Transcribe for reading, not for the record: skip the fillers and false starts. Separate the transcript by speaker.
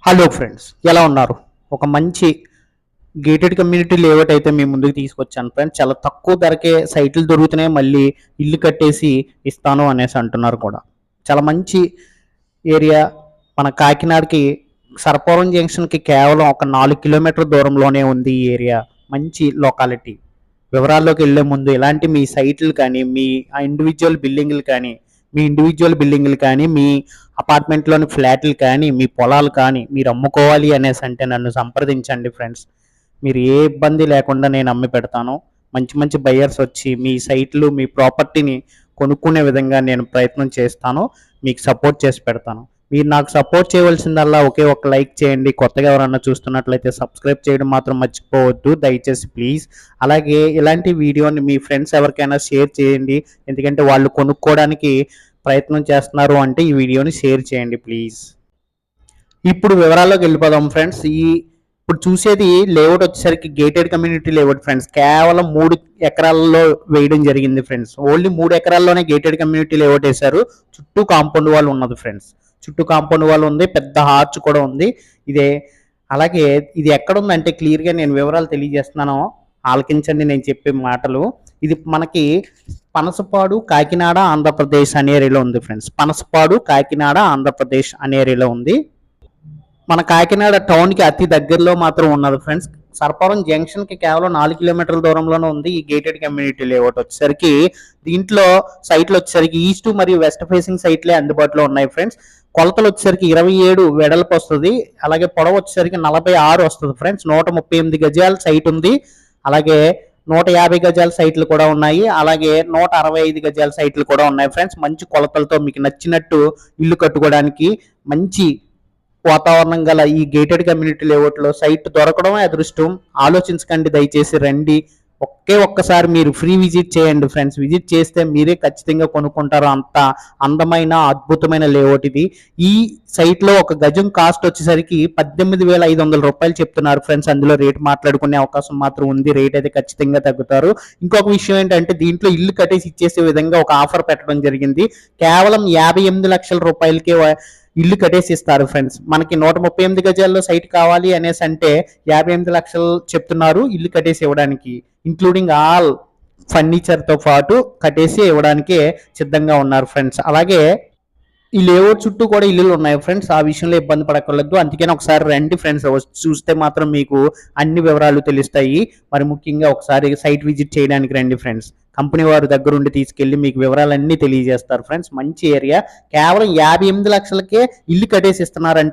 Speaker 1: Hello friends, ఎలా ఉన్నారు? ఒక మంచి గేటెడ్ కమ్యూనిటీ లేఅవుట్ అయితే మీ ముందుకు తీసుకొచ్చాను ఫ్రెండ్స్. చాలా తక్కువ ధరకే సైట్లు దొరుకుతున్నాయి, మళ్ళీ ఇల్లు కట్టేసి ఇస్తాను అనేసి అంటున్నారు కూడా. చాలా మంచి ఏరియా. మన కాకినాడకి సర్పవరం జంక్షన్కి కేవలం ఒక 4 కిలోమీటర్ దూరంలోనే ఉంది ఈ ఏరియా. మంచి లొకాలిటీ. వివరాల్లోకి వెళ్ళే ముందు ఇలాంటి మీ సైట్లు కానీ, మీ ఇండివిజువల్ బిల్డింగ్లు కానీ, మీ అపార్ట్మెంట్లోని ఫ్లాట్లు కానీ, మీ పొలాలు కానీ మీరు అమ్ముకోవాలి అనేసి అంటే నన్ను సంప్రదించండి ఫ్రెండ్స్. మీరు ఏ ఇబ్బంది లేకుండా నేను అమ్మి పెడతాను. మంచి మంచి బయ్యర్స్ వచ్చి మీ సైట్లు, మీ ప్రాపర్టీని కొనుక్కునే విధంగా నేను ప్రయత్నం చేస్తాను. మీకు సపోర్ట్ చేసి పెడతాను. మీరు నాకు సపోర్ట్ చేయవలసిందల్లా ఒకే ఒక లైక్ చేయండి. కొత్తగా ఎవరన్నా చూస్తున్నట్లయితే సబ్స్క్రైబ్ చేయడం మాత్రం మర్చిపోవద్దు దయచేసి ప్లీజ్. అలాగే ఇలాంటి వీడియోని మీ ఫ్రెండ్స్ ఎవరికైనా షేర్ చేయండి. ఎందుకంటే వాళ్ళు కొనుక్కోవడానికి ప్రయత్నం చేస్తున్నారు అంటే ఈ వీడియోని షేర్ చేయండి ప్లీజ్. ఇప్పుడు వివరాల్లోకి వెళ్ళిపోదాం ఫ్రెండ్స్. ఇప్పుడు చూసేది లేఅవుట్ వచ్చేసరికి గేటెడ్ కమ్యూనిటీ లేఅవుట్ ఫ్రెండ్స్. కేవలం 3 ఎకరాల్లో వేయడం జరిగింది ఫ్రెండ్స్. ఓన్లీ 3 ఎకరాల్లోనే గేటెడ్ కమ్యూనిటీ లేఅవుట్ వేశారు. చుట్టూ కాంపౌండ్ వాల్ ఉన్నది ఫ్రెండ్స్. చుట్టూ కాంపౌండ్ వాల్ ఉంది, పెద్ద హార్చ్ కూడా ఉంది. అలాగే ఇది ఎక్కడ ఉందంటే క్లియర్గా నేను వివరాలు తెలియజేస్తున్నాను, ఆలకించండి నేను చెప్పే మాటలు. ఇది మనకి పనసపాడు కాకినాడ ఆంధ్రప్రదేశ్ అనే ఏరియాలో ఉంది ఫ్రెండ్స్. పనసపాడు కాకినాడ ఆంధ్రప్రదేశ్ అనే ఏరియాలో ఉంది. మన కాకినాడ టౌన్కి అతి దగ్గరలో మాత్రం ఉన్నది ఫ్రెండ్స్. సర్పవరం జంక్షన్కి కేవలం 4 కిలోమీటర్ల దూరంలోనే ఉంది ఈ గేటెడ్ కమ్యూనిటీ లేఅవుట్ వచ్చేసరికి. దీంట్లో సైట్లు వచ్చేసరికి ఈస్ట్ మరియు వెస్ట్ ఫేసింగ్ సైట్లే అందుబాటులో ఉన్నాయి ఫ్రెండ్స్. కొలతలు వచ్చేసరికి 27 వెడల్పు వస్తుంది. అలాగే పొడవు వచ్చేసరికి 46 వస్తుంది ఫ్రెండ్స్. 138 గజాల సైట్ ఉంది. అలాగే 150 గజాల సైట్లు కూడా ఉన్నాయి. అలాగే 165 గజాల సైట్లు కూడా ఉన్నాయి ఫ్రెండ్స్. మంచి కొలతలతో మీకు నచ్చినట్టు ఇల్లు కట్టుకోవడానికి మంచి వాతావరణం గల ఈ గేటెడ్ కమ్యూనిటీ లేఅవుట్లో సైట్ దొరకడమే అదృష్టం. ఆలోచించకండి, దయచేసి రండి. ఒక్కసారి మీరు ఫ్రీ విజిట్ చేయండి ఫ్రెండ్స్. విజిట్ చేస్తే మీరే ఖచ్చితంగా కొనుక్కుంటారు. అంత అందమైన అద్భుతమైన లేఅవుట్ ఇది. ఈ సైట్లో ఒక గజం కాస్ట్ వచ్చేసరికి 18,500 రూపాయలు చెప్తున్నారు ఫ్రెండ్స్. అందులో రేట్ మాట్లాడుకునే అవకాశం మాత్రం ఉంది. రేట్ అయితే ఖచ్చితంగా తగ్గుతారు. ఇంకొక విషయం ఏంటంటే దీంట్లో ఇల్లు కట్టేసి ఇచ్చేసే విధంగా ఒక ఆఫర్ పెట్టడం జరిగింది. కేవలం 58 లక్షల రూపాయలకే ఇల్లు కట్టేసి ఇస్తారు ఫ్రెండ్స్. మనకి 138 గజాల్లో సైట్ కావాలి అనేసి అంటే 58 లక్షలు చెప్తున్నారు ఇల్లు కట్టేసి ఇవ్వడానికి. ఇంక్లూడింగ్ ఆల్ ఫర్నిచర్తో పాటు కట్టేసి ఇవ్వడానికే సిద్ధంగా ఉన్నారు ఫ్రెండ్స్. అలాగే ఈ లేఅవుట్ చుట్టూ కూడా ఇల్లులు ఉన్నాయి ఫ్రెండ్స్. ఆ విషయంలో ఇబ్బంది పడక్కర్లేదు. అందుకని ఒకసారి రండి ఫ్రెండ్స్. చూస్తే మాత్రం మీకు అన్ని వివరాలు తెలుస్తాయి. మరి ముఖ్యంగా ఒకసారి సైట్ విజిట్ చేయడానికి రండి ఫ్రెండ్స్. కంపెనీ వారు దగ్గరుండి తీసుకెళ్లి మీకు వివరాలన్నీ తెలియజేస్తారు ఫ్రెండ్స్. మంచి ఏరియా. కేవలం 58 లక్షలకే ఇల్లు కట్టేసి ఇస్తున్నారంటే